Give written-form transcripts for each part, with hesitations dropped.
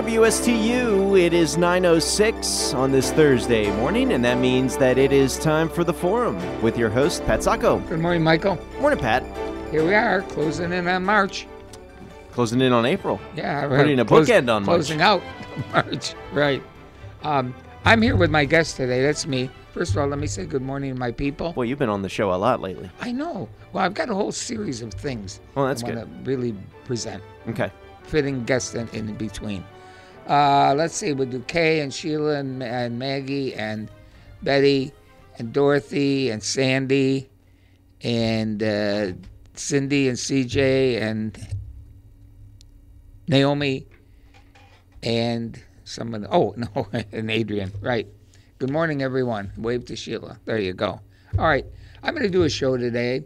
WSTU, it is 9:06 on this Thursday morning, and that means that it is time for The Forum with your host, Pat Sacco. Good morning, Michael. Morning, Pat. Here we are, closing in on March. Closing in on April. Yeah. Putting a bookend on March. Closing out March, right. I'm here with my guest today. That's me. First of all, let me say good morning to my people. Well, you've been on the show a lot lately. I know. Well, I've got a whole series of things Well, that's I want to really present. Okay. Fitting guests in between. Let's see, we'll do Kay and Sheila and Maggie and Betty and Dorothy and Sandy and Cindy and CJ and Naomi and someone, and Adrian, right. Good morning, everyone. Wave to Sheila. There you go. All right, I'm going to do a show today,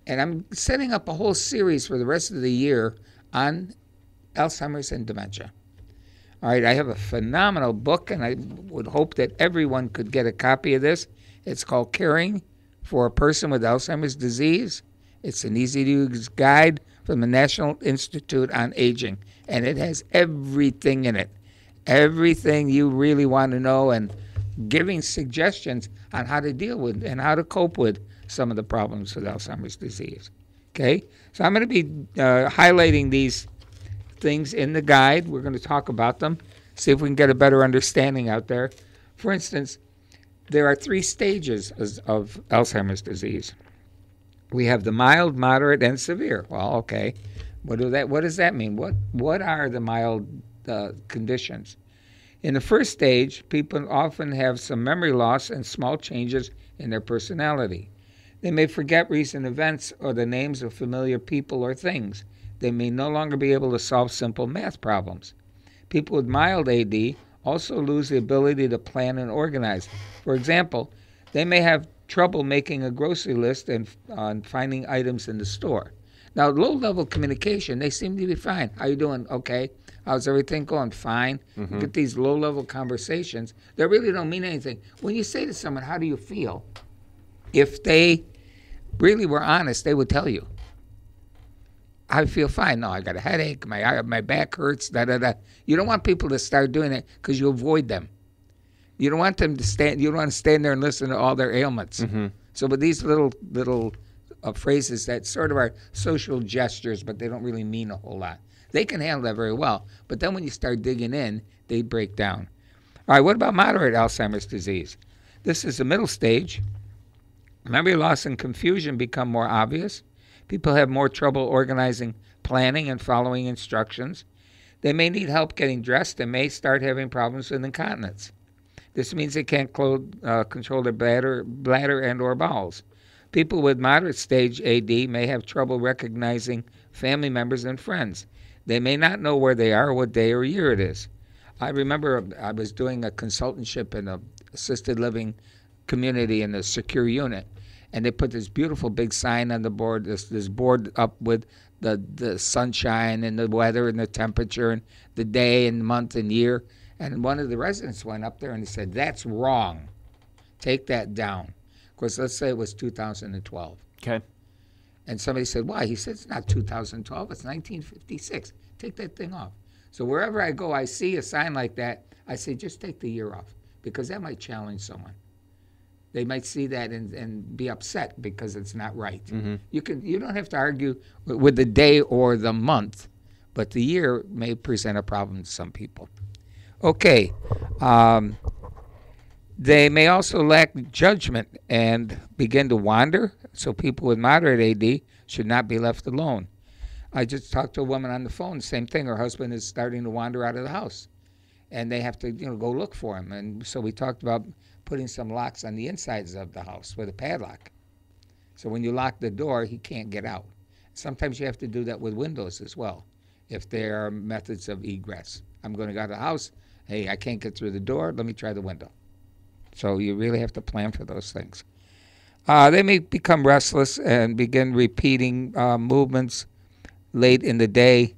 and I'm setting up a whole series for the rest of the year on Alzheimer's and dementia. All right, I have a phenomenal book, and I would hope that everyone could get a copy of this. It's called Caring for a Person with Alzheimer's Disease. It's an easy-to-use guide from the National Institute on Aging, and it has everything in it, everything you really want to know, and giving suggestions on how to deal with and how to cope with some of the problems with Alzheimer's disease. Okay, so I'm going to be highlighting these things in the guide. We're going to talk about them, see if we can get a better understanding out there. For instance, there are 3 stages of Alzheimer's disease. We have the mild, moderate, and severe. Well, okay, what does that mean? What are the mild conditions? In the first stage, people often have some memory loss and small changes in their personality. They may forget recent events or the names of familiar people or things. They may no longer be able to solve simple math problems. People with mild AD also lose the ability to plan and organize. For example, they may have trouble making a grocery list and finding items in the store. Now, low-level communication, they seem to be fine. How you doing? Okay. How's everything going? Fine. Mm-hmm. Get these low-level conversations that really don't mean anything. When you say to someone, how do you feel? If they really were honest, they would tell you. I feel fine. No, I got a headache. My back hurts. You don't want people to start doing it because you avoid them. You don't want them to stand. You don't want to stand there and listen to all their ailments. Mm-hmm. So, with these little phrases that sort of are social gestures, but they don't really mean a whole lot. They can handle that very well. But then when you start digging in, they break down. All right. What about moderate Alzheimer's disease? This is the middle stage. Memory loss and confusion become more obvious. People have more trouble organizing, planning, and following instructions. They may need help getting dressed and may start having problems with incontinence. This means they can't control their bladder and or bowels. People with moderate stage AD may have trouble recognizing family members and friends. They may not know where they are, what day or year it is. I remember I was doing a consultantship in an assisted living community in a secure unit. And they put this beautiful big sign on the board, this board up with the sunshine and the weather and the temperature and the day and month and year. And one of the residents went up there and he said, "That's wrong. Take that down." Of course, let's say it was 2012. Okay. And somebody said, "Why?" He said, "It's not 2012. It's 1956. Take that thing off." So wherever I go, I see a sign like that. I say, just take the year off because that might challenge someone. They might see that and be upset because it's not right. Mm-hmm. You don't have to argue with the day or the month, but the year may present a problem to some people. Okay. They may also lack judgment and begin to wander, so people with moderate AD should not be left alone. I just talked to a woman on the phone, same thing. Her husband is starting to wander out of the house, and they have to go look for him. And so we talked about putting some locks on the insides of the house with a padlock. So when you lock the door, he can't get out. Sometimes you have to do that with windows as well, if there are methods of egress. I'm going to go to the house. Hey, I can't get through the door. Let me try the window. So you really have to plan for those things. They may become restless and begin repeating movements late in the day.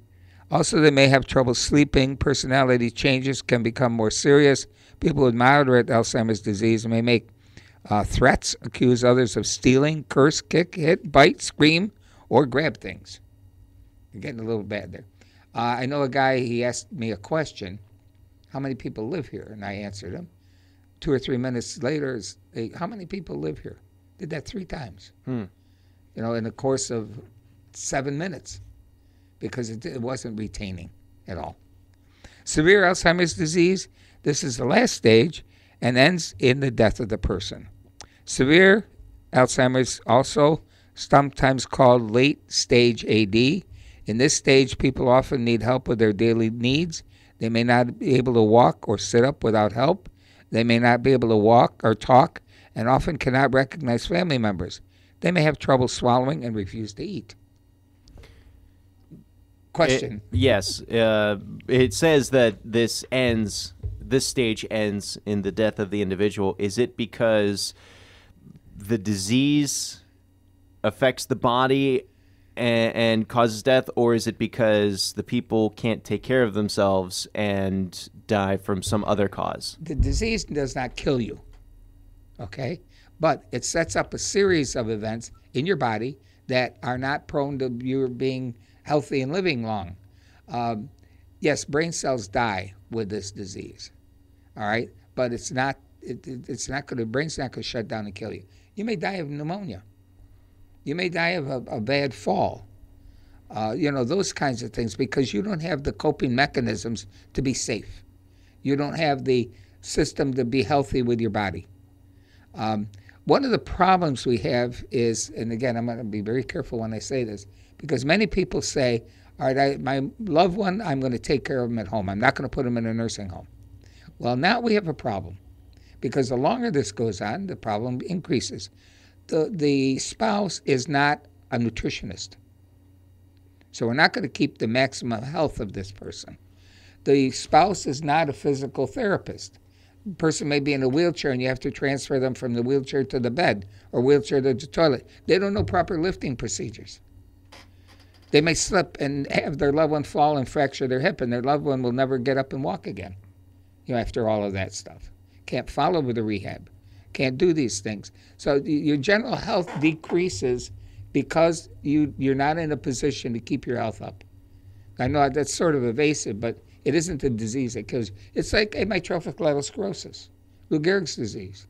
Also, they may have trouble sleeping. Personality changes can become more serious. People with moderate Alzheimer's disease may make threats, accuse others of stealing, curse, kick, hit, bite, scream, or grab things. You're getting a little bad there. I know a guy, he asked me a question, how many people live here? And I answered him. 2 or 3 minutes later, how many people live here? Did that 3 times. In the course of 7 minutes, because it wasn't retaining at all. Severe Alzheimer's disease, this is the last stage and ends in the death of the person. Severe Alzheimer's, also sometimes called late stage AD. In this stage, people often need help with their daily needs. They may not be able to walk or sit up without help. They may not be able to walk or talk and often cannot recognize family members. They may have trouble swallowing and refuse to eat. Question. Yes. It says that this stage ends in the death of the individual. Is it because the disease affects the body and causes death, or is it because the people can't take care of themselves and die from some other cause? The disease does not kill you, okay? But it sets up a series of events in your body that are not prone to you being healthy and living long. Yes, brain cells die with this disease, all right? But it's not going to, brain's not going to shut down and kill you. You may die of pneumonia. You may die of a bad fall. Those kinds of things, because you don't have the coping mechanisms to be safe. You don't have the system to be healthy with your body. One of the problems we have is, and again, I'm going to be very careful when I say this, because many people say, all right, my loved one, I'm going to take care of them at home. I'm not going to put them in a nursing home. Well, now we have a problem, because the longer this goes on, the problem increases. The spouse is not a nutritionist. So we're not going to keep the maximum health of this person. The spouse is not a physical therapist. The person may be in a wheelchair and you have to transfer them from the wheelchair to the bed or wheelchair to the toilet. They don't know proper lifting procedures. They may slip and have their loved one fall and fracture their hip, and their loved one will never get up and walk again, after all of that stuff. Can't follow with the rehab. Can't do these things. So your general health decreases because you're not in a position to keep your health up. I know that's sort of evasive, but it isn't a disease that kills you. It's like amyotrophic lateral sclerosis, Lou Gehrig's disease.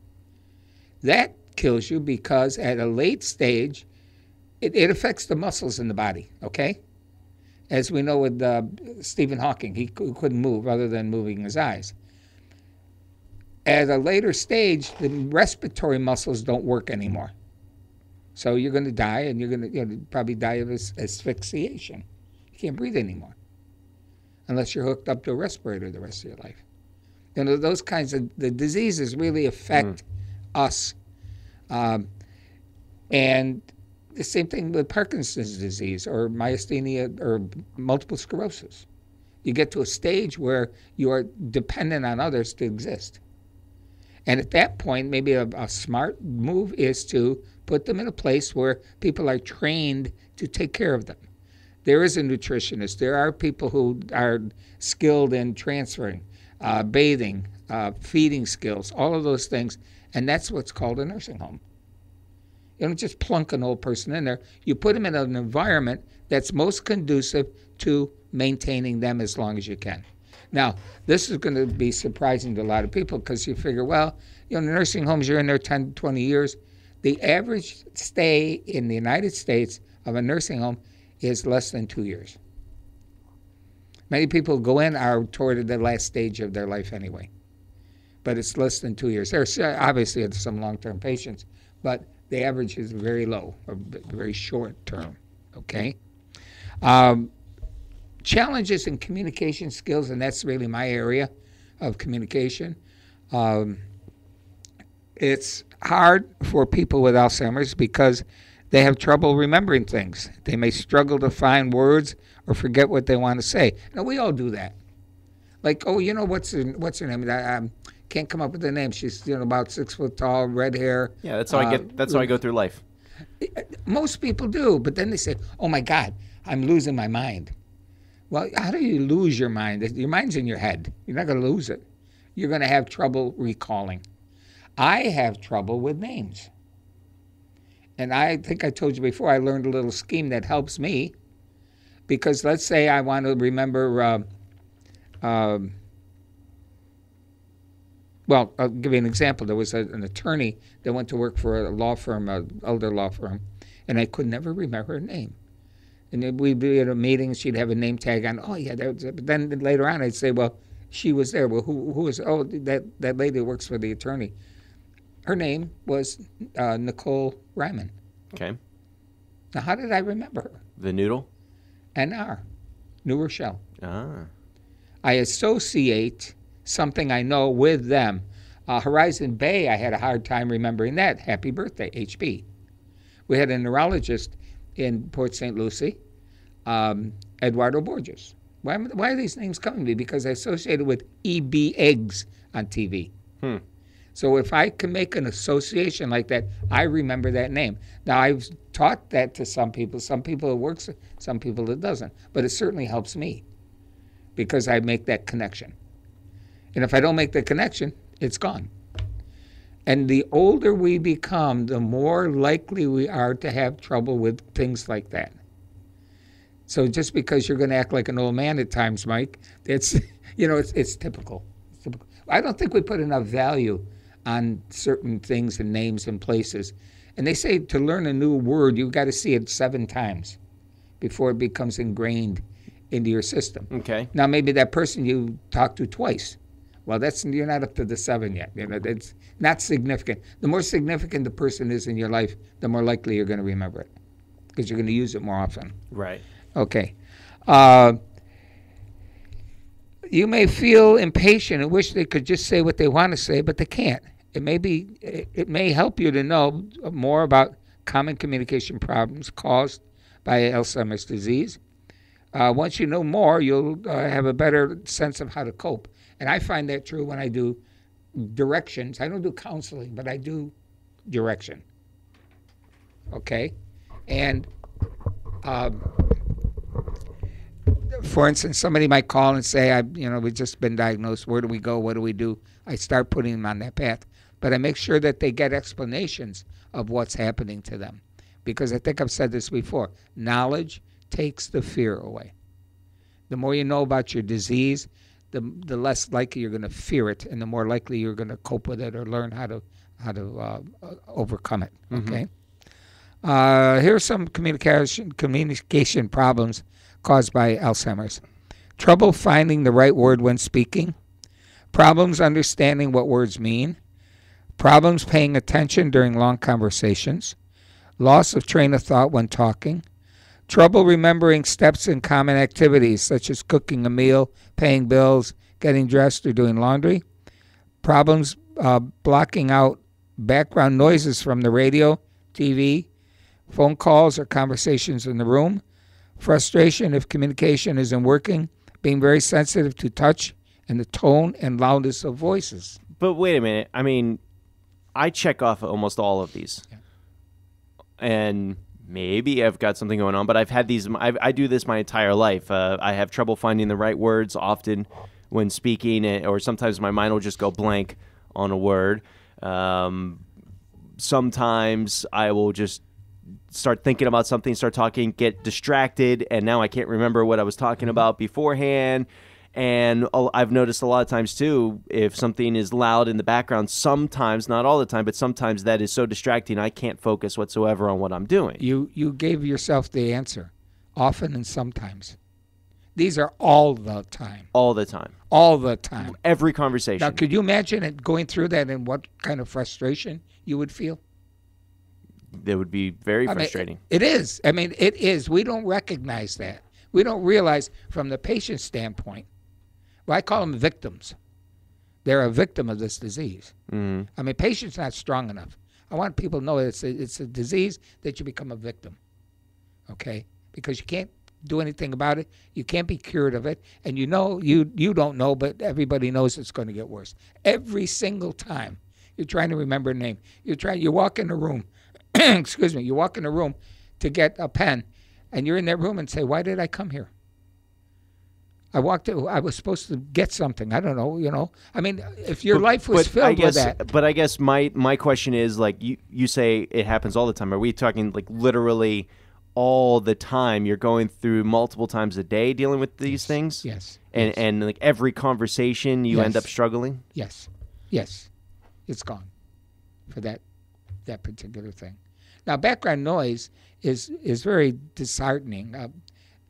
That kills you because at a late stage, it affects the muscles in the body, okay? As we know with Stephen Hawking, he couldn't move other than moving his eyes. At a later stage, the respiratory muscles don't work anymore. So you're going to die, and you're going to probably die of asphyxiation. You can't breathe anymore unless you're hooked up to a respirator the rest of your life. Those kinds of the diseases really affect us. And the same thing with Parkinson's disease or myasthenia or multiple sclerosis. You get to a stage where you are dependent on others to exist. And at that point, maybe a smart move is to put them in a place where people are trained to take care of them. There is a nutritionist. There are people who are skilled in transferring, bathing, feeding skills, all of those things. And that's what's called a nursing home. You don't just plunk an old person in there. You put them in an environment that's most conducive to maintaining them as long as you can. Now, this is going to be surprising to a lot of people because you figure, well, nursing homes, you're in there 10, 20 years. The average stay in the United States of a nursing home is less than 2 years. Many people who go in are toward the last stage of their life anyway, but it's less than 2 years. There's obviously some long-term patients, but the average is very low, or very short term, okay? Challenges in communication skills, and that's really my area of communication. It's hard for people with Alzheimer's because they have trouble remembering things. They may struggle to find words or forget what they want to say. Now, we all do that. Like, what's her name? I can't come up with the name. She's about 6 foot tall, red hair. Yeah, that's how I go through life. Most people do, but then they say, "Oh my God, I'm losing my mind." Well, how do you lose your mind? Your mind's in your head. You're not going to lose it. You're going to have trouble recalling. I have trouble with names. And I think I told you before, I learned a little scheme that helps me. Because let's say I want to remember Well, I'll give you an example. There was an attorney that went to work for a law firm, an elder law firm, and I could never remember her name. And then we'd be at a meeting, she'd have a name tag on. Oh, yeah, that was it. But then later on, I'd say, well, she was there. Well, who is? Oh, that lady that works for the attorney. Her name was Nicole Ryman. Okay. Now, how did I remember her? The noodle? NR, New Rochelle. Ah. I associate something I know with them. Horizon Bay, I had a hard time remembering that. Happy birthday, HB. We had a neurologist in Port St. Lucie, Eduardo Borges. Why are these names coming to me? Because I associated with EB Eggs on TV. So if I can make an association like that, I remember that name. Now, I've taught that to some people. Some people it works, some people it doesn't. But it certainly helps me because I make that connection. And if I don't make the connection, it's gone. And the older we become, the more likely we are to have trouble with things like that. So just because you're going to act like an old man at times, Mike, it's typical. It's typical. I don't think we put enough value on certain things and names and places. And they say to learn a new word, you've got to see it 7 times before it becomes ingrained into your system. Okay. Now, maybe that person you talked to twice. Well, you're not up to the 7 yet. It's not significant. The more significant the person is in your life, the more likely you're going to remember it because you're going to use it more often. Right. Okay. You may feel impatient and wish they could just say what they want to say, but they can't. It may help you to know more about common communication problems caused by Alzheimer's disease. Once you know more, you'll have a better sense of how to cope. And I find that true when I do directions. I don't do counseling, but I do direction. Okay? And for instance, somebody might call and say, we've just been diagnosed. Where do we go? What do we do? I start putting them on that path. But I make sure that they get explanations of what's happening to them. Because I think I've said this before. Knowledge takes the fear away. The more you know about your disease, the less likely you're going to fear it, and the more likely you're going to cope with it or learn how to overcome it. Okay. Here are some communication problems caused by Alzheimer's. Trouble finding the right word when speaking. Problems understanding what words mean. Problems paying attention during long conversations. Loss of train of thought when talking. Trouble remembering steps in common activities such as cooking a meal, paying bills, getting dressed, or doing laundry. Problems blocking out background noises from the radio, TV, phone calls, or conversations in the room. Frustration if communication isn't working. Being very sensitive to touch and the tone and loudness of voices. But wait a minute. I mean, I check off almost all of these. Yeah. And maybe I've got something going on, but I've had these. I do this my entire life. I have trouble finding the right words often when speaking, or sometimes my mind will just go blank on a word. Sometimes I will just start thinking about something, start talking, get distracted, and now I can't remember what I was talking about beforehand. And I've noticed a lot of times, too, if something is loud in the background, sometimes, not all the time, but sometimes that is so distracting I can't focus whatsoever on what I'm doing. You gave yourself the answer, often and sometimes. These are all the time. All the time. All the time. Every conversation. Now, could you imagine it going through that and what kind of frustration you would feel? That would be very frustrating. It is. I mean, it is. We don't recognize that. We don't realize from the patient's standpoint. Well, I call them victims. They're a victim of this disease. Mm-hmm. I mean, patient's not strong enough. I want people to know it's a disease that you become a victim, okay? Because you can't do anything about it. You can't be cured of it. And you don't know, but everybody knows it's going to get worse. Every single time you're trying to remember a name. You walk in a room, excuse me, you walk in a room to get a pen, and you're in that room and say, why did I come here? I was supposed to get something. I don't know, I mean, if your life was filled with that. But I guess my question is, like, you say it happens all the time. Are we talking, like, literally all the time? You're going through multiple times a day dealing with these things? Yes. And like every conversation you end up struggling? Yes. Yes, it's gone for that particular thing. Now, background noise is very disheartening.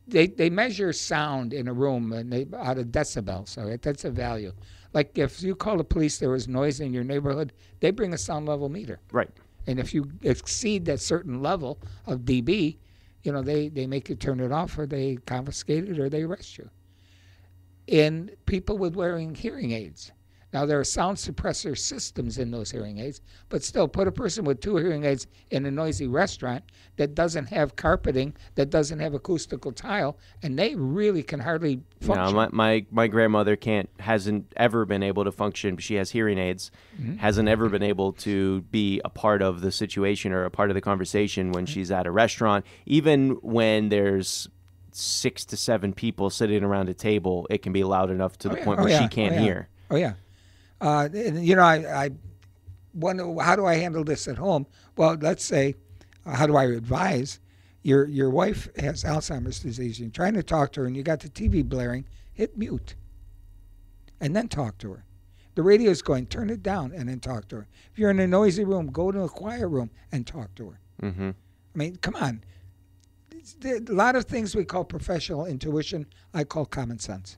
They measure sound in a room and out of decibels. So that's a value. Like if you call the police, there was noise in your neighborhood, they bring a sound level meter. Right. And if you exceed that certain level of dB, they make you turn it off, or they confiscate it, or they arrest you. In people with wearing hearing aids. Now, there are sound suppressor systems in those hearing aids, but still, put a person with 2 hearing aids in a noisy restaurant that doesn't have carpeting, that doesn't have acoustical tile, and they really can hardly function. No, my grandmother hasn't ever been able to function. She has hearing aids, hasn't ever been able to be a part of the situation or a part of the conversation when she's at a restaurant. Even when there's 6 to 7 people sitting around a table, it can be loud enough to the point where she can't hear. Oh, yeah. I wonder, how do I handle this at home? Well, let's say, how do I advise? Your wife has Alzheimer's disease. You're trying to talk to her, and you got the TV blaring. Hit mute, and then talk to her. The radio's going. Turn it down, and then talk to her. If you're in a noisy room, go to a quiet room and talk to her. Mm-hmm. I mean, come on. A lot of things we call professional intuition, I call common sense.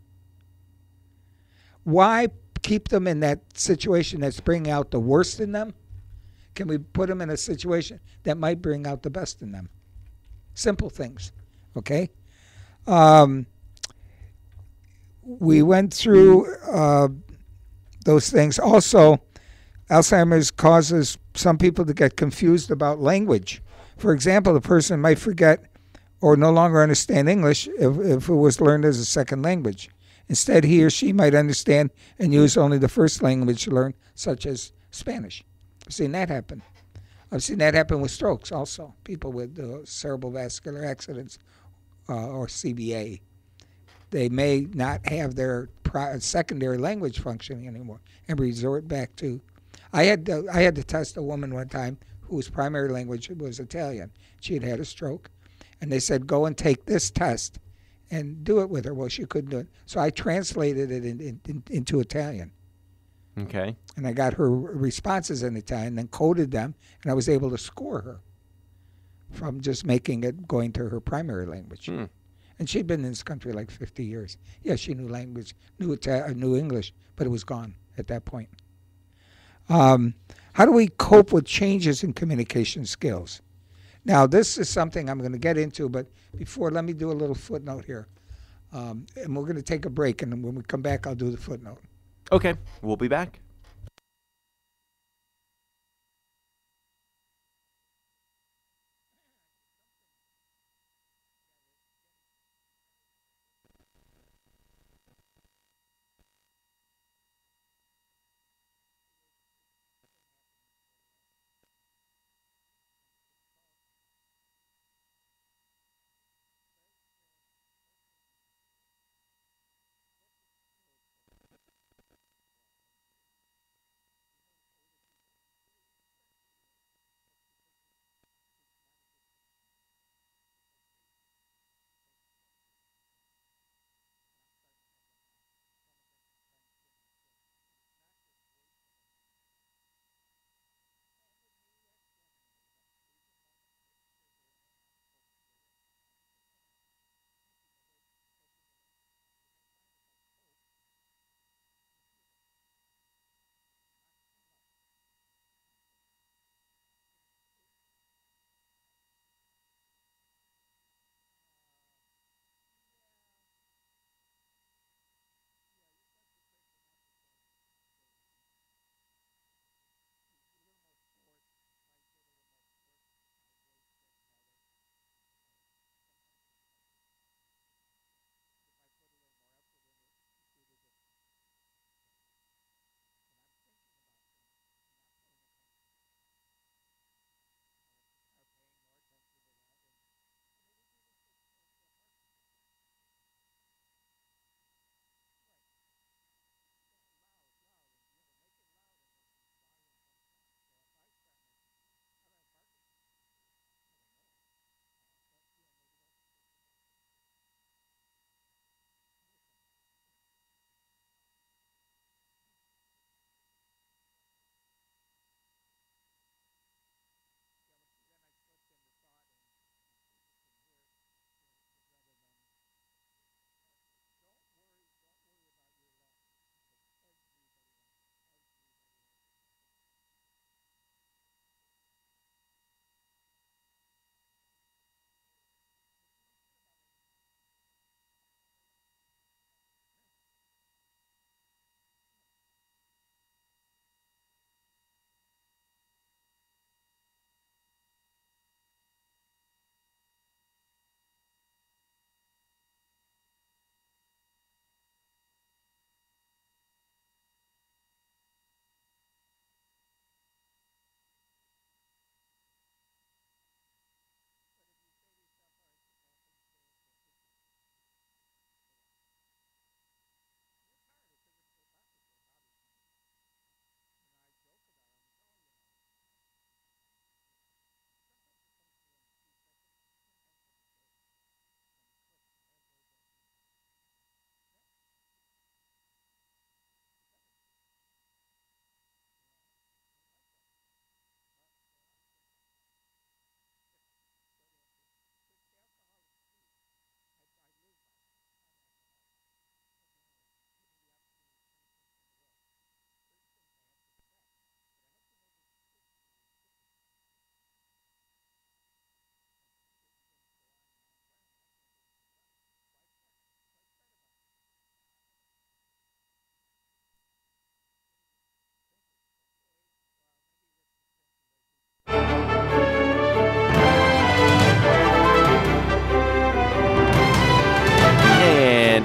Why keep them in that situation that's bringing out the worst in them? Can we put them in a situation that might bring out the best in them? Simple things, okay? We went through those things. Also, Alzheimer's causes some people to get confused about language. For example, the person might forget or no longer understand English if it was learned as a second language. Instead, he or she might understand and use only the first language learned, such as Spanish. I've seen that happen. I've seen that happen with strokes also. People with cerebral vascular accidents or CVA. They may not have their secondary language functioning anymore and resort back to. I had to test a woman one time whose primary language was Italian. She had had a stroke, and they said, go and take this test and do it with her. Well, she couldn't do it. So I translated it into Italian. Okay. And I got her responses in Italian, then coded them, and I was able to score her from just making it going to her primary language. And she'd been in this country like 50 years. Yeah, she knew language, knew English, but it was gone at that point. How do we cope with changes in communication skills? Now, this is something I'm going to get into, but before, let me do a little footnote here. And we're going to take a break, and when we come back, I'll do the footnote. Okay, we'll be back.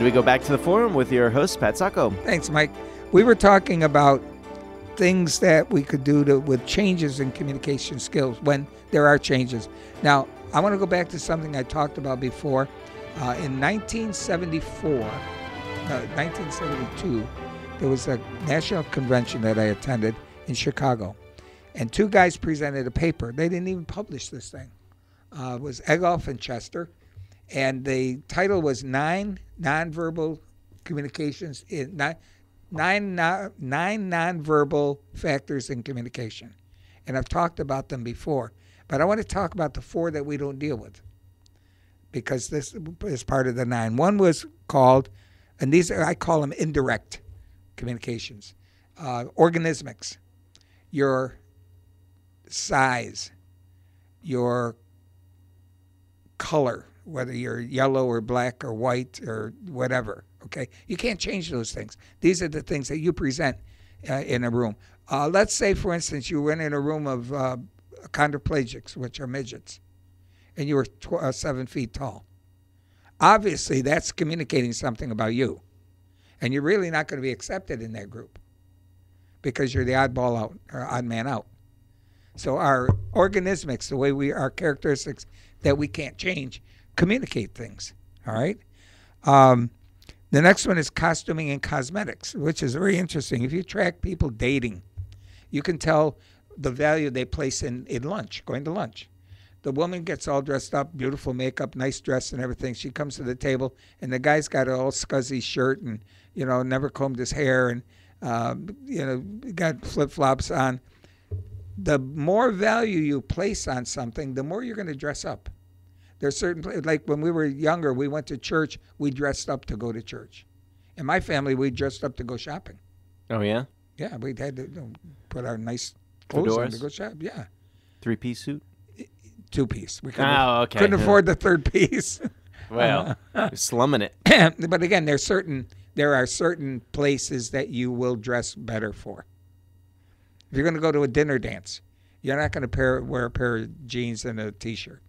we go back to the forum with your host, Pat Sacco. Thanks, Mike. We were talking about things that we could do with changes in communication skills when there are changes. Now, I want to go back to something I talked about before. In 1972, there was a national convention that I attended in Chicago, and two guys presented a paper. They didn't even publish this thing. It was Egolf and Chester, and the title was Nine Nonverbal Communications in nine nonverbal factors in communication. And I've talked about them before, but I want to talk about the four that we don't deal with, because this is part of the 9. One was called, and these I call them indirect communications. Organismics, your size, your color, whether you're yellow or black or white or whatever. Okay, you can't change those things. These are the things that you present in a room. Let's say, for instance, you went in a room of chondroplegics, which are midgets, and you were 7 feet tall. Obviously, that's communicating something about you, and you're really not going to be accepted in that group because you're the oddball out or odd man out. So our organismics, the way our characteristics that we can't change, communicate things. All right. The next one is costuming and cosmetics, which is very interesting. If you track people dating, you can tell the value they place in lunch, going to lunch. The woman gets all dressed up, beautiful makeup, nice dress and everything. She comes to the table, and the guy's got an all scuzzy shirt and, never combed his hair and, got flip-flops on. The more value you place on something, the more you're going to dress up. There's certain, like when we were younger, we went to church, we dressed up to go to church. In my family, we dressed up to go shopping. Oh, yeah? Yeah, we had to put our nice clothes on to go shop. Yeah. 3-piece suit? 2-piece. We okay. couldn't afford the third piece. Well, you're slumming it. But again, there are certain places that you will dress better for. If you're going to go to a dinner dance, you're not going to wear a pair of jeans and a T-shirt.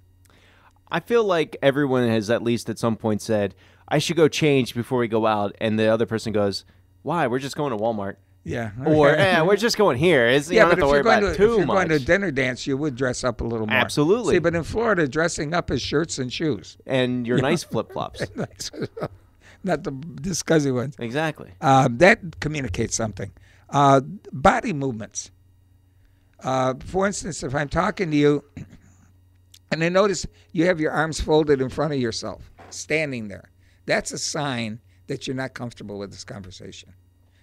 I feel like everyone has at least at some point said, I should go change before we go out. And the other person goes, why? We're just going to Walmart. Yeah. Or, we're just going here. You don't have to worry about too much. If you're going to a dinner dance, you would dress up a little more. Absolutely. See, but in Florida, dressing up is shirts and shoes. And your nice flip-flops. Not the disgusting ones. Exactly. That communicates something. Body movements. For instance, if I'm talking to you, and I notice you have your arms folded in front of yourself, standing there, that's a sign that you're not comfortable with this conversation.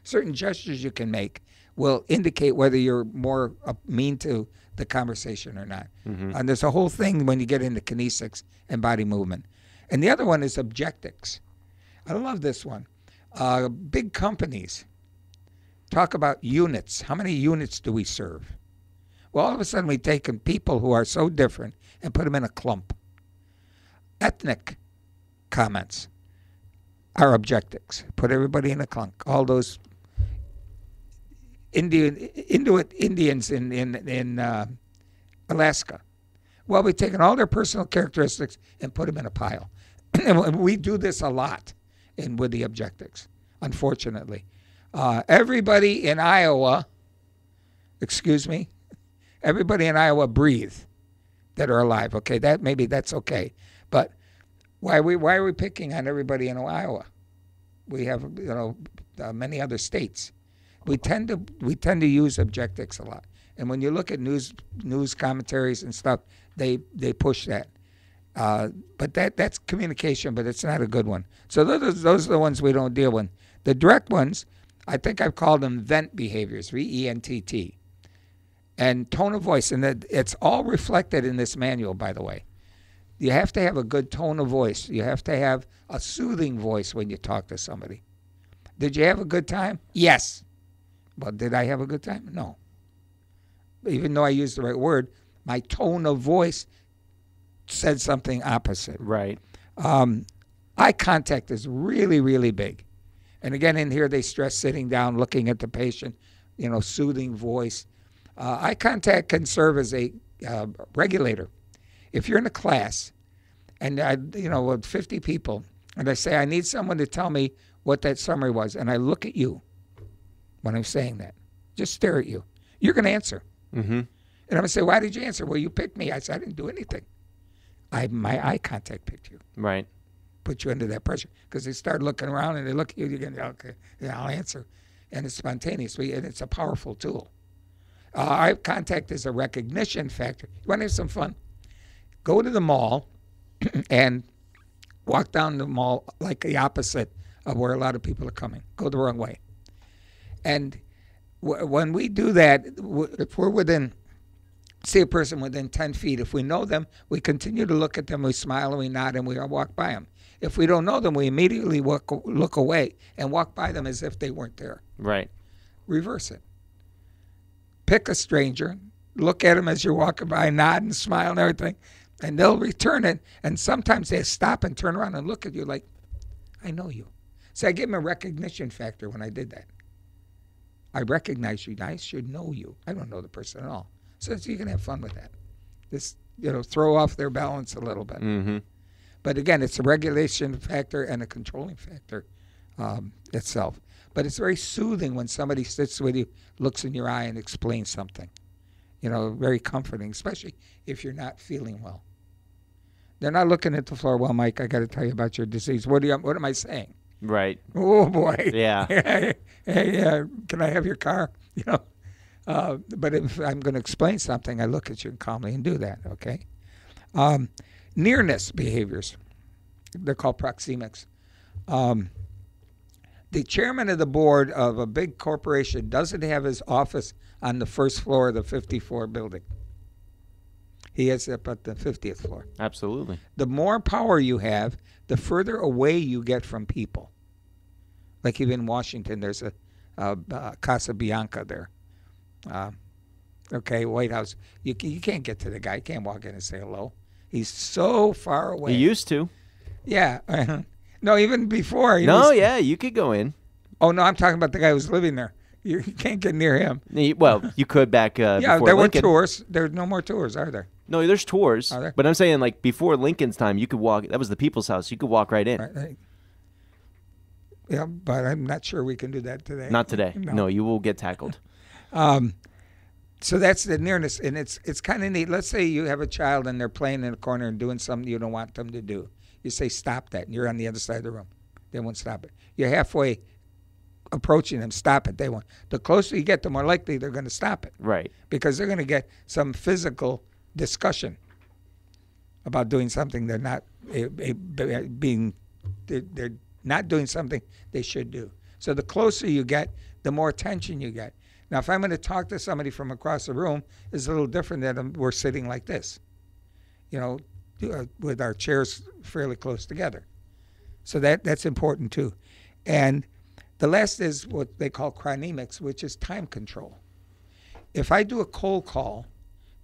Certain gestures you can make will indicate whether you're more mean to the conversation or not. Mm-hmm. And there's a whole thing when you get into kinesics and body movement. And the other one is objectics. I love this one. Big companies talk about units. How many units do we serve? Well, all of a sudden we've taken people who are so different and put them in a clump. Ethnic comments are objectics. Put everybody in a clump. All those Indians in Alaska. Well, we've taken all their personal characteristics and put them in a pile. And we do this a lot with the objectics, unfortunately. Everybody in Iowa, everybody in Iowa breathe that are alive. Okay, that's okay. But why are we picking on everybody in Iowa? We have many other states. We tend to use objectics a lot. And when you look at news commentaries and stuff, they push that. But that's communication, but it's not a good one. So those are the ones we don't deal with. The direct ones, I think I've called them vent behaviors, VENTT. And tone of voice, and it's all reflected in this manual, by the way. You have to have a good tone of voice. You have to have a soothing voice when you talk to somebody. Did you have a good time? Yes. But did I have a good time? No. Even though I used the right word, my tone of voice said something opposite. Right. Eye contact is really, really big. And again, in here they stress sitting down, looking at the patient, soothing voice. Eye contact can serve as a regulator. If you're in a class and, with 50 people and I say, I need someone to tell me what that summary was. And I look at you when I'm saying that. Just stare at you. You're going to answer. Mm-hmm. And I'm going to say, why did you answer? Well, you picked me. I said, I didn't do anything. My eye contact picked you. Right. Put you under that pressure. Because they start looking around and they look at you, you're going to, okay, yeah, I'll answer. And it's spontaneous. And it's a powerful tool. Eye contact is a recognition factor. You want to have some fun? Go to the mall and walk down the mall like the opposite of where a lot of people are coming. Go the wrong way. And when we do that, if we're within, see a person within 10 feet, if we know them, we continue to look at them, we smile and we nod and we walk by them. If we don't know them, we immediately look away and walk by them as if they weren't there. Right. Reverse it. Pick a stranger, look at them as you're walking by, nod and smile and everything, and they'll return it. And sometimes they stop and turn around and look at you like, I know you. So I give them a recognition factor when I did that. I recognize you. I should know you. I don't know the person at all. So you can have fun with that. Just, throw off their balance a little bit. Mm-hmm. But again, it's a regulation factor and a controlling factor itself. But it's very soothing when somebody sits with you, looks in your eye, and explains something. Very comforting, especially if you're not feeling well. They're not looking at the floor, well, Mike, I got to tell you about your disease. What am I saying? Right. Oh, boy. Yeah. Hey, can I have your car? But if I'm going to explain something, I look at you calmly and do that, okay? Nearness behaviors. They're called proxemics. The chairman of the board of a big corporation doesn't have his office on the first floor of the 54 building. He is up at the 50th floor. Absolutely. The more power you have, the further away you get from people. Like even in Washington, there's a Casa Bianca there. White House. You can't get to the guy. You can't walk in and say hello. He's so far away. You used to. Yeah. No, even before. You could go in. Oh, no, I'm talking about the guy who's living there. You can't get near him. Well, you could back yeah, before there Lincoln. were tours. There's no more tours, are there? No, there's tours. Are there? But I'm saying, like, before Lincoln's time, you could walk. That was the People's House. You could walk right in. Right. Yeah, but I'm not sure we can do that today. Not today. No, you will get tackled. So that's the nearness, and it's kind of neat. Let's say you have a child and they're playing in a corner and doing something you don't want them to do. You say, stop that, and you're on the other side of the room. They won't stop it. You're halfway approaching them, stop it. They won't. The closer you get, the more likely they're going to stop it. Right. Because they're going to get some physical discussion about doing something they're not they're not doing something they should do. So the closer you get, the more attention you get. Now, if I'm going to talk to somebody from across the room, it's a little different than we're sitting like this, with our chairs fairly close together. So that's important too. And the last is what they call chronemics, which is time control. If I do a cold call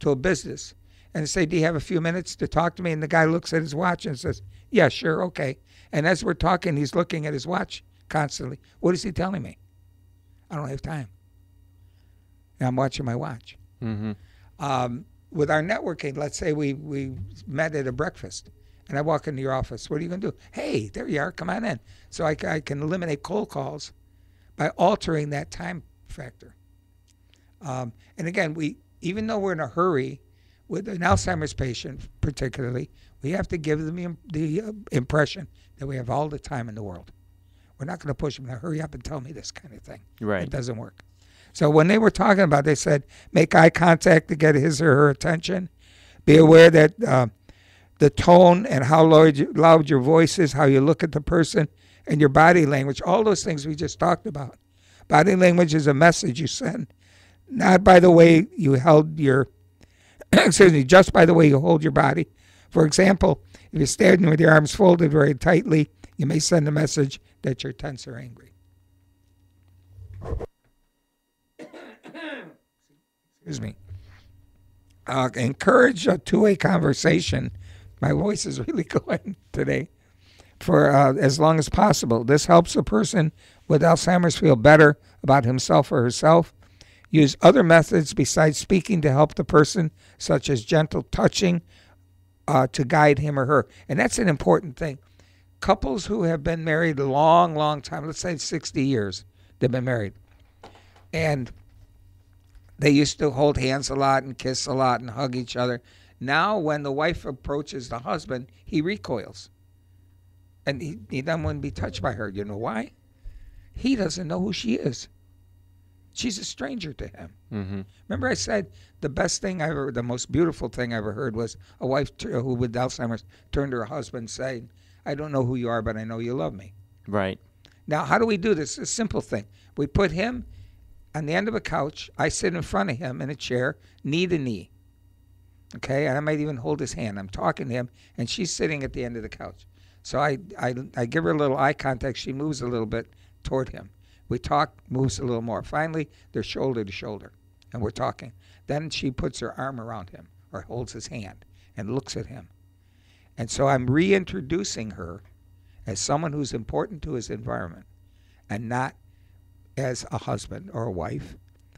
to a business and say, do you have a few minutes to talk to me? And the guy looks at his watch and says, yeah, sure, okay. And as we're talking, he's looking at his watch constantly. What is he telling me? I don't have time. And I'm watching my watch. Mm-hmm. With our networking, let's say we met at a breakfast, and I walk into your office. What are you going to do? Hey, there you are. Come on in. So I can eliminate cold calls by altering that time factor. And again, even though we're in a hurry, with an Alzheimer's patient particularly, we have to give them the impression that we have all the time in the world. We're not going to push them to hurry up and tell me this kind of thing. Right. It doesn't work. So when they were talking about it, they said, make eye contact to get his or her attention. Be aware that the tone and how loud your voice is, how you look at the person, and your body language, all those things we just talked about. Body language is a message you send, not by the way you held your, just by the way you hold your body. For example, if you're standing with your arms folded very tightly, you may send a message that you're tense or angry. Excuse me. Encourage a two-way conversation. My voice is really going today. For as long as possible. This helps a person with Alzheimer's feel better about himself or herself. Use other methods besides speaking to help the person, such as gentle touching, to guide him or her. And that's an important thing. Couples who have been married a long, long time, let's say 60 years, they've been married. And they used to hold hands a lot and kiss a lot and hug each other. Now, when the wife approaches the husband, he recoils. And he doesn't want to be touched by her. You know why? He doesn't know who she is. She's a stranger to him. Mm-hmm. Remember I said the most beautiful thing I ever heard was a wife who with Alzheimer's turned to her husband saying, I don't know who you are, but I know you love me. Right. Now, how do we do this? It's a simple thing. We put him on the end of a couch. I sit in front of him in a chair, knee to knee. Okay? And I might even hold his hand. I'm talking to him, and she's sitting at the end of the couch. So I give her a little eye contact. She moves a little bit toward him. We talk, moves a little more. Finally, they're shoulder to shoulder, and we're talking. Then she puts her arm around him or holds his hand and looks at him. And so I'm reintroducing her as someone who's important to his environment and not as a husband or a wife,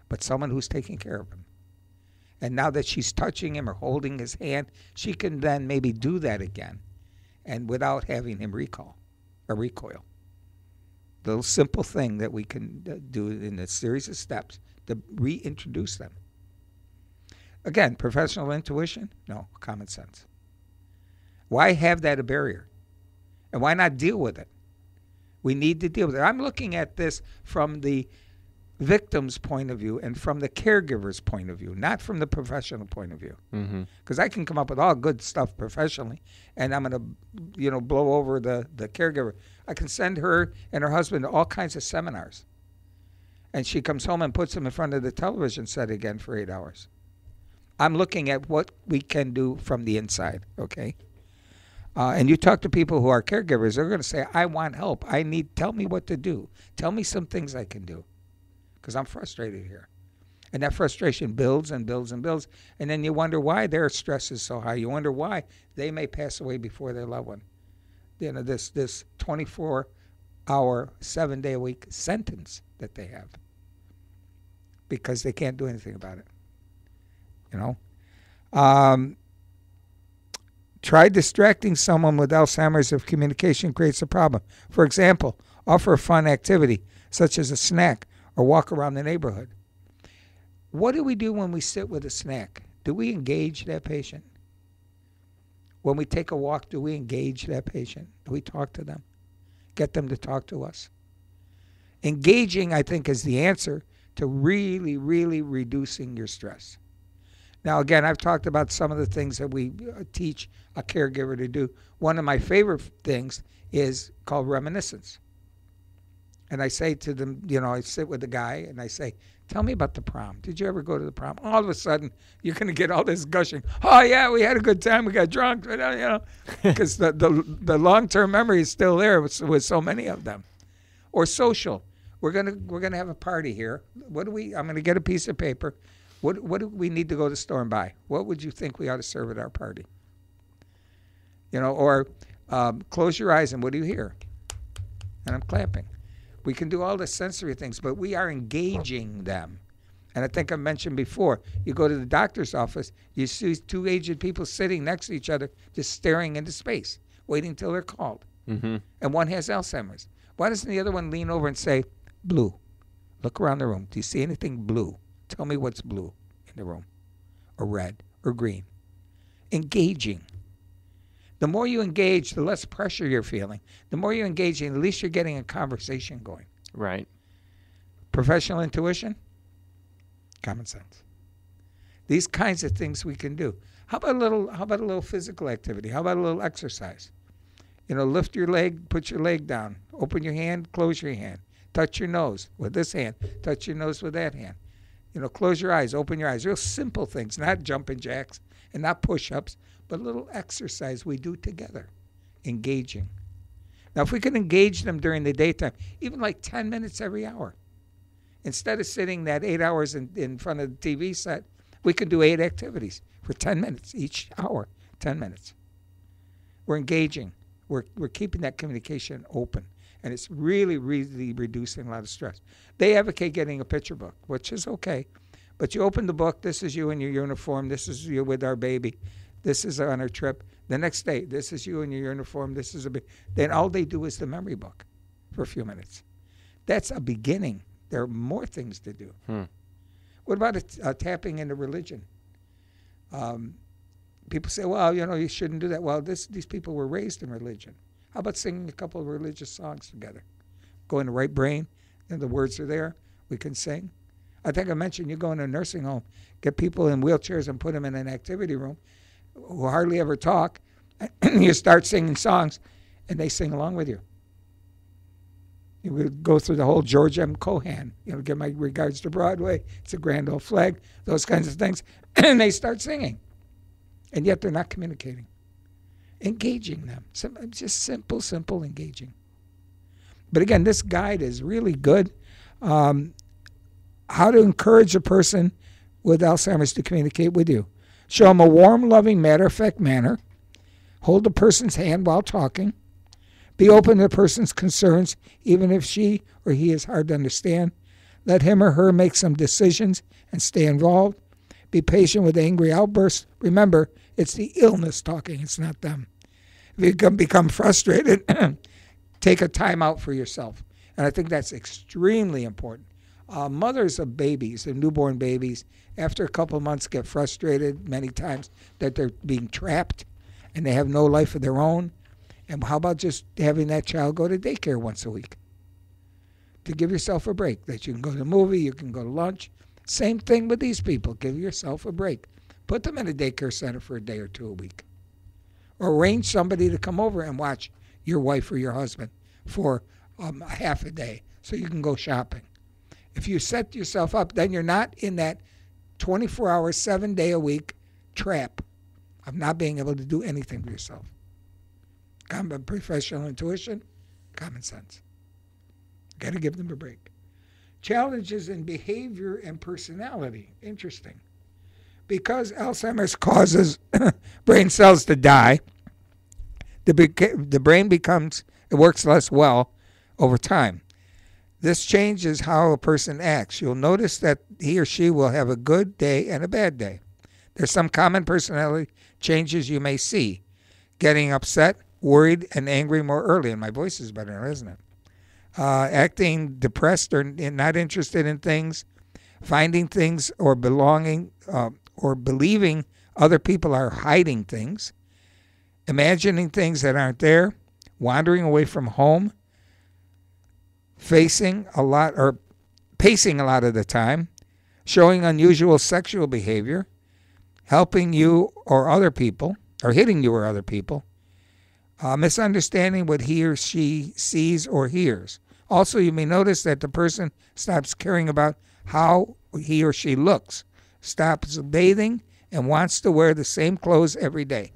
but someone who's taking care of him. And now that she's touching him or holding his hand, she can then maybe do that again and without having him recoil. Little simple thing that we can do in a series of steps to reintroduce them. Again, professional intuition? No, common sense. Why have that a barrier? And why not deal with it? We need to deal with it. I'm looking at this from the victim's point of view and from the caregiver's point of view, not from the professional point of view. Because I can come up with all good stuff professionally, and I'm going to, blow over the caregiver. I can send her and her husband to all kinds of seminars, and she comes home and puts them in front of the television set again for 8 hours. I'm looking at what we can do from the inside, okay? And you talk to people who are caregivers, they're going to say, I want help. Tell me what to do. Tell me some things I can do, because I'm frustrated here. And that frustration builds and builds and builds. And then you wonder why their stress is so high. You wonder why they may pass away before their loved one. This 24-hour, 7-day-a-week sentence that they have because they can't do anything about it. Try distracting someone with Alzheimer's if communication creates a problem. For example, offer a fun activity, such as a snack, or walk around the neighborhood. What do we do when we sit with a snack? Do we engage that patient? When we take a walk, do we engage that patient? Do we talk to them? Get them to talk to us? Engaging, I think, is the answer to really, really reducing your stress. Now, again, I've talked about some of the things that we teach a caregiver to do. One of my favorite things is called reminiscence. And I say to them, I sit with the guy and I say, tell me about the prom. Did you ever go to the prom? All of a sudden, you're going to get all this gushing. Oh, yeah, we had a good time. We got drunk, because the long-term memory is still there with so many of them. Or social. We're gonna have a party here. I'm going to get a piece of paper. What do we need to go to the store and buy? What would you think we ought to serve at our party? Or close your eyes and what do you hear? And I'm clapping. We can do all the sensory things, but we are engaging them. And I think I mentioned before, you go to the doctor's office, you see two aged people sitting next to each other, just staring into space, waiting until they're called. Mm-hmm. And one has Alzheimer's. Why doesn't the other one lean over and say, blue? Look around the room. Do you see anything blue? Tell me what's blue in the room, or red, or green. Engaging. The more you engage, the less pressure you're feeling. The more you're engaging, at least you're getting a conversation going. Right. Professional intuition, common sense. These kinds of things we can do. How about a little physical activity? How about a little exercise? Lift your leg, put your leg down, open your hand, close your hand, touch your nose with this hand, touch your nose with that hand. Close your eyes, open your eyes. Real simple things, not jumping jacks and not push-ups, but a little exercise we do together, engaging. Now, if we can engage them during the daytime, even like 10 minutes every hour, instead of sitting that 8 hours in front of the TV set, we can do 8 activities for 10 minutes each hour, 10 minutes. We're engaging. We're keeping that communication open. And it's really, really reducing a lot of stress. They advocate getting a picture book, which is okay. But you open the book, this is you in your uniform, this is you with our baby. This is on our trip. The next day, this is you in your uniform. This is Then all they do is the memory book for a few minutes. That's a beginning. There are more things to do. What about tapping into religion? People say, well, you shouldn't do that. Well, these people were raised in religion. How about singing a couple of religious songs together? Go in the right brain, and the words are there. We can sing. I think I mentioned you go in a nursing home, get people in wheelchairs and put them in an activity room who hardly ever talk, and you start singing songs, and they sing along with you. You would go through the whole George M. Cohan, give my regards to Broadway, it's a grand old flag, those kinds of things, and they start singing. And yet they're not communicating. Engaging them. Just simple engaging. But again, this guide is really good. How to encourage a person with Alzheimer's to communicate with you. Show them a warm, loving, matter-of-fact manner. Hold the person's hand while talking. Be open to the person's concerns, even if she or he is hard to understand. Let him or her make some decisions and stay involved. Be patient with angry outbursts. Remember, it's the illness talking, it's not them. If you become frustrated, take a time out for yourself. And I think that's extremely important. Mothers of babies, of newborn babies, after a couple of months get frustrated many times that they're being trapped and they have no life of their own. And how about just having that child go to daycare once a week? To give yourself a break, that you can go to a movie, you can go to lunch. Same thing with these people. Give yourself a break. Put them in a daycare center for a day or two a week. Or arrange somebody to come over and watch your wife or your husband for half a day so you can go shopping. If you set yourself up, then you're not in that 24-hour, 7-day-a-week trap of not being able to do anything for yourself. Professional intuition, common sense. Got to give them a break. Challenges in behavior and personality. Interesting. Because Alzheimer's causes brain cells to die, the brain it works less well over time. This changes how a person acts. You'll notice that he or she will have a good day and a bad day. There's some common personality changes you may see. Getting upset, worried, and angry more early. And my voice is better now, isn't it? Acting depressed or not interested in things, finding things or belonging or believing other people are hiding things, imagining things that aren't there, wandering away from home, pacing a lot of the time, showing unusual sexual behavior, helping you or other people, or hitting you or other people, misunderstanding what he or she sees or hears. Also, you may notice that the person stops caring about how he or she looks, stops bathing, and wants to wear the same clothes every day.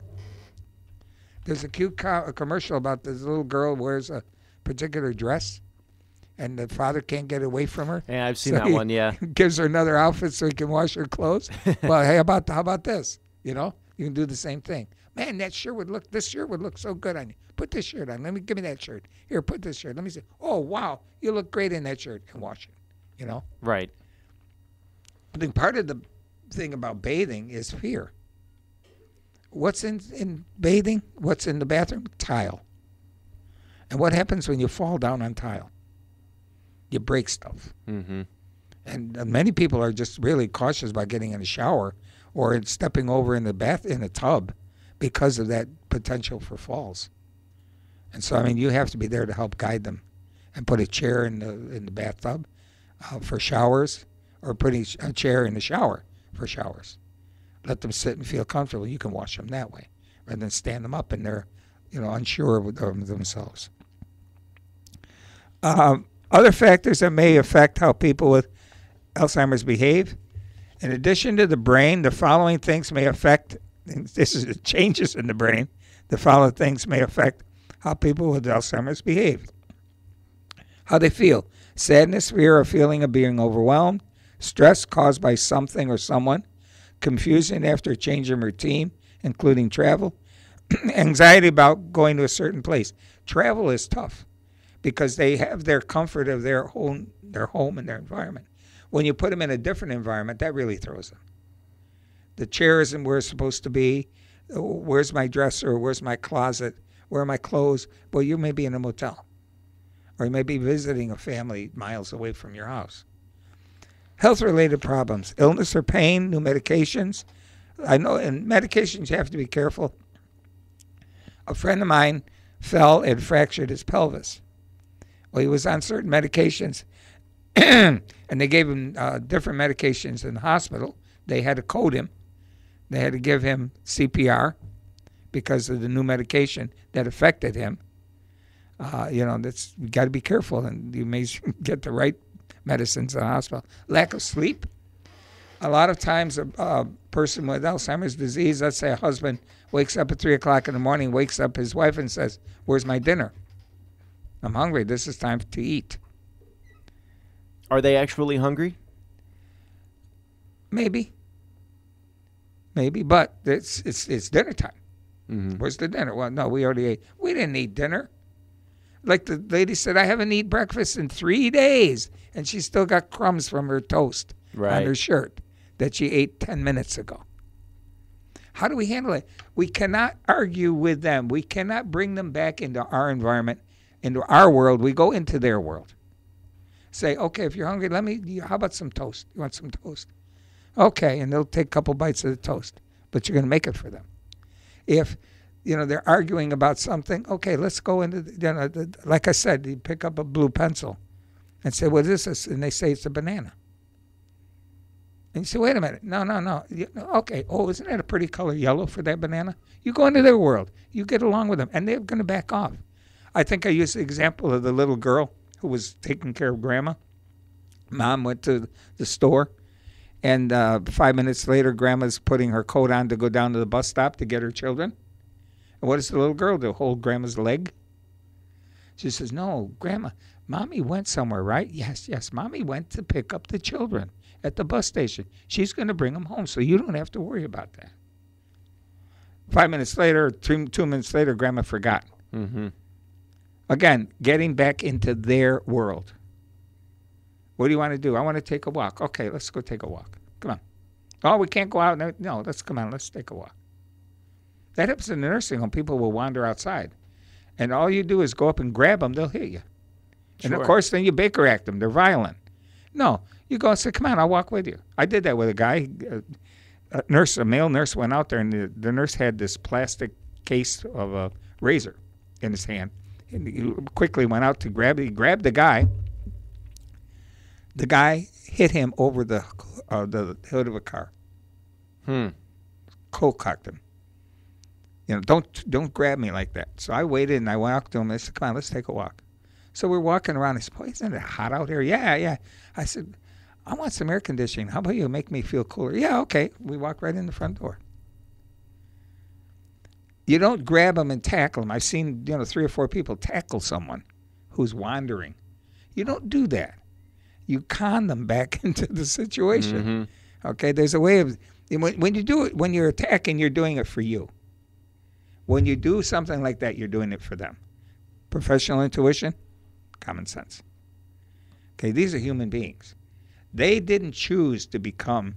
There's a cute commercial about this little girl who wears a particular dress, and the father can't get away from her. Yeah, I've seen that one, yeah. Gives her another outfit so he can wash her clothes. Well, hey, how about this? You can do the same thing. Man, this shirt would look so good on you. Put this shirt on. Give me that shirt. Here, put this shirt. Let me see. Oh, wow, you look great in that shirt. And wash it, Right. I think part of the thing about bathing is fear. What's in bathing? What's in the bathroom? Tile. And what happens when you fall down on tile? You break stuff. Mm-hmm. And many people are just really cautious about getting in a shower or stepping over in a tub because of that potential for falls. And so, you have to be there to help guide them and put a chair in the bathtub for showers, or putting a chair in the shower for showers. Let them sit and feel comfortable. You can wash them that way rather than stand them up and they're, unsure of themselves. Other factors that may affect how people with Alzheimer's behave. In addition to the brain, the following things may affect, this is changes in the brain, the following things may affect how people with Alzheimer's behave. How they feel. Sadness, fear, or feeling of being overwhelmed. Stress caused by something or someone. Confusion after a change in routine, including travel. Anxiety about going to a certain place. Travel is tough because they have their comfort of their home and their environment. When you put them in a different environment, that really throws them. The chair isn't where it's supposed to be. Where's my dresser? Where's my closet? Where are my clothes? Well, you may be in a motel, or you may be visiting a family miles away from your house. Health-related problems, illness or pain, new medications. I know in medications you have to be careful. A friend of mine fell and fractured his pelvis. Well, he was on certain medications, and they gave him different medications in the hospital. They had to code him. They had to give him CPR because of the new medication that affected him. You got to be careful, and you may get the right medicines in the hospital. Lack of sleep. A lot of times a person with Alzheimer's disease, let's say a husband wakes up at 3 o'clock in the morning, wakes up his wife and says, "Where's my dinner? I'm hungry. This is time to eat." Are they actually hungry? Maybe, but it's dinner time. Mm-hmm. Where's the dinner? Well, no, we already ate. We didn't eat dinner. Like the lady said, I haven't eaten breakfast in 3 days, and she still got crumbs from her toast on her shirt that she ate 10 minutes ago. How do we handle it? We cannot argue with them. We cannot bring them back into our environment, into our world. We go into their world. Say, okay, if you're hungry, how about some toast? You want some toast? Okay, and they'll take a couple bites of the toast, but you're going to make it for them. If they're arguing about something, okay, let's go into, like I said, you pick up a blue pencil and say, what is this? And they say it's a banana. And you say, wait a minute. No. Okay, isn't that a pretty color yellow for that banana? You go into their world. You get along with them, and they're going to back off. I think I used the example of the little girl who was taking care of Grandma. Mom went to the store, and 5 minutes later, Grandma's putting her coat on to go down to the bus stop to get her children. And what does the little girl do? Hold Grandma's leg? She says, no, Grandma, Mommy went somewhere, right? Yes, Mommy went to pick up the children at the bus station. She's going to bring them home, so you don't have to worry about that. 5 minutes later, 2 minutes later, Grandma forgot. Mm-hmm. Again, getting back into their world. What do you want to do? I want to take a walk. Okay, let's go take a walk. Come on. Oh, we can't go out. No, let's take a walk. That happens in the nursing home. People will wander outside. And all you do is go up and grab them. They'll hit you. Sure. And, of course, then you Baker Act them. They're violent. No, you go and say, come on, I'll walk with you. I did that with a guy. A male nurse went out there, and the nurse had this plastic case of a razor in his hand. And he quickly went out to grab it. He grabbed the guy. The guy hit him over the hood of a car. Cold cocked him. Don't grab me like that. So I waited and I walked to him. I said, come on, let's take a walk. So we're walking around. I said, boy, isn't it hot out here? Yeah. I said, I want some air conditioning. How about you make me feel cooler? Yeah, okay. We walk right in the front door. You don't grab them and tackle them. I've seen 3 or 4 people tackle someone who's wandering. You don't do that. You con them back into the situation. Mm-hmm. Okay, there's a way of when you do it. When you're attacking, you're doing it for you. When you do something like that, you're doing it for them. Professional intuition, common sense. Okay, these are human beings. They didn't choose to become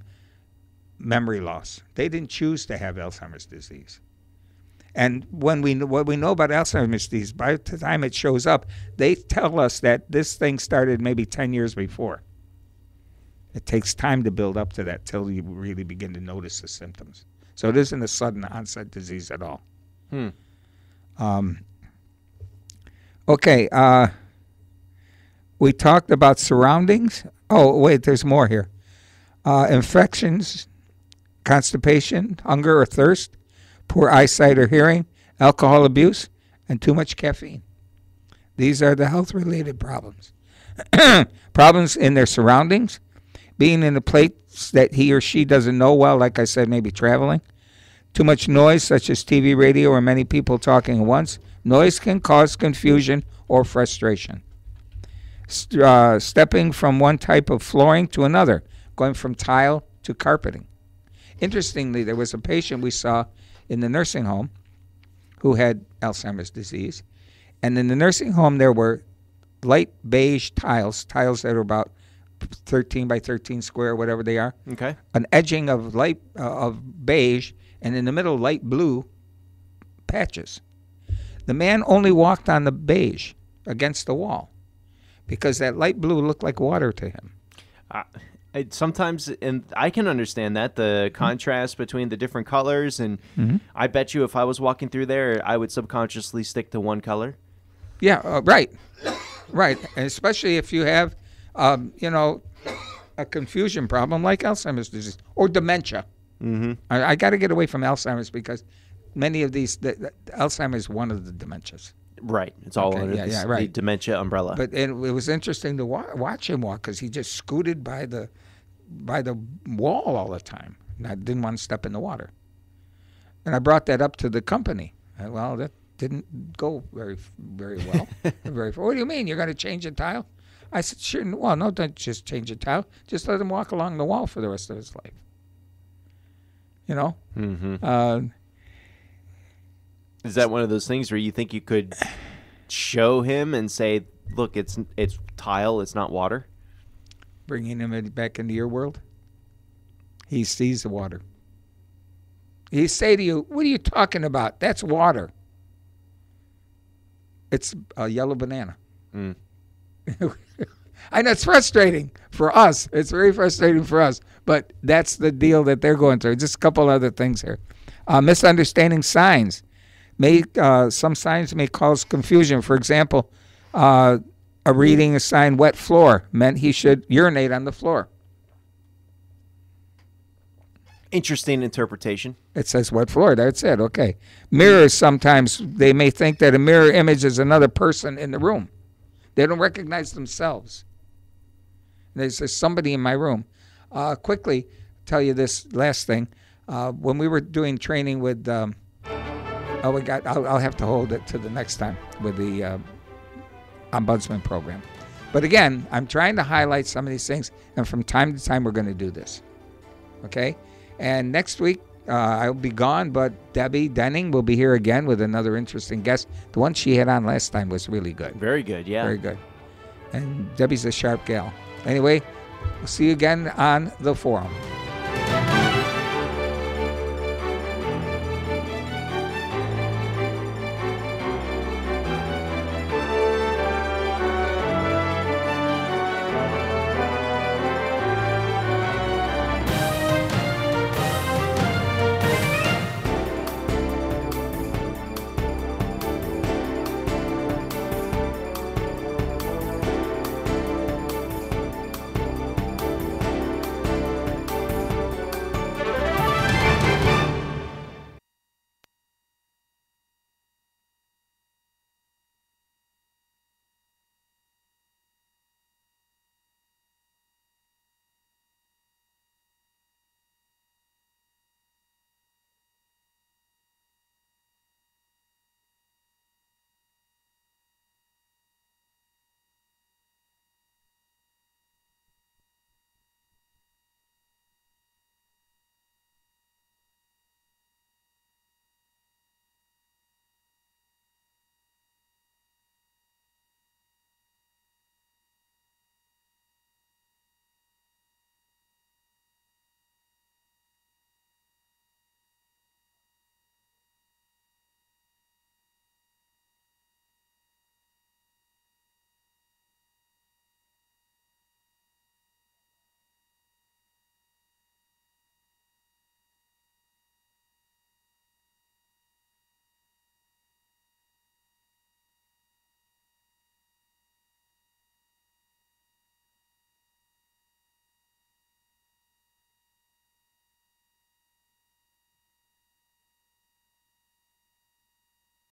memory loss. They didn't choose to have Alzheimer's disease. And what we know about Alzheimer's disease, by the time it shows up, they tell us that this thing started maybe 10 years before. It takes time to build up to that till you really begin to notice the symptoms. So it isn't a sudden onset disease at all. Okay. We talked about surroundings. Oh, wait, there's more here. Infections, constipation, hunger or thirst, poor eyesight or hearing, alcohol abuse, and too much caffeine. These are the health-related problems. Problems in their surroundings, being in a place that he or she doesn't know well, like I said, maybe traveling. Too much noise, such as TV, radio, or many people talking at once. Noise can cause confusion or frustration. Stepping from one type of flooring to another, going from tile to carpeting. Interestingly, there was a patient we saw in the nursing home who had Alzheimer's disease. And in the nursing home, there were light beige tiles that are about 13 by 13 square, whatever they are. Okay. An edging of light of beige, and in the middle, light blue patches. The man only walked on the beige against the wall because that light blue looked like water to him. Sometimes, and I can understand that, the contrast between the different colors, and I bet you if I was walking through there, I would subconsciously stick to one color. Yeah, right. Right. And especially if you have, a confusion problem like Alzheimer's disease or dementia. Mm-hmm. I got to get away from Alzheimer's because many of these, Alzheimer's is one of the dementias. Right. It's all under the dementia umbrella. But it was interesting to watch him walk because he just scooted by the wall all the time. And I didn't want to step in the water. And I brought that up to the company. Well, that didn't go very, very well. What do you mean? You're going to change a tile? I said, sure. Well, no, don't just change a tile. Just let him walk along the wall for the rest of his life. You know? Mm-hmm. Is that one of those things where you think you could show him and say, look, it's tile, it's not water? Bringing him back into your world? He sees the water. He say to you, what are you talking about? That's water. It's a yellow banana. Mm. I know it's frustrating for us. It's very frustrating for us. But that's the deal that they're going through. Just a couple other things here. Misunderstanding signs. Some signs may cause confusion. For example, a reading a sign wet floor meant he should urinate on the floor. Interesting interpretation. It says wet floor. That's it. Okay. Mirrors, sometimes they may think that a mirror image is another person in the room. They don't recognize themselves. They say, somebody in my room. Quickly tell you this last thing. When we were doing training with... I'll have to hold it to the next time with the Ombudsman program. But again, I'm trying to highlight some of these things, and from time to time we're going to do this. Okay? And next week, I'll be gone, but Debbie Denning will be here again with another interesting guest. The one she had on last time was really good. Very good, yeah. Very good. And Debbie's a sharp gal. Anyway, we'll see you again on the forum.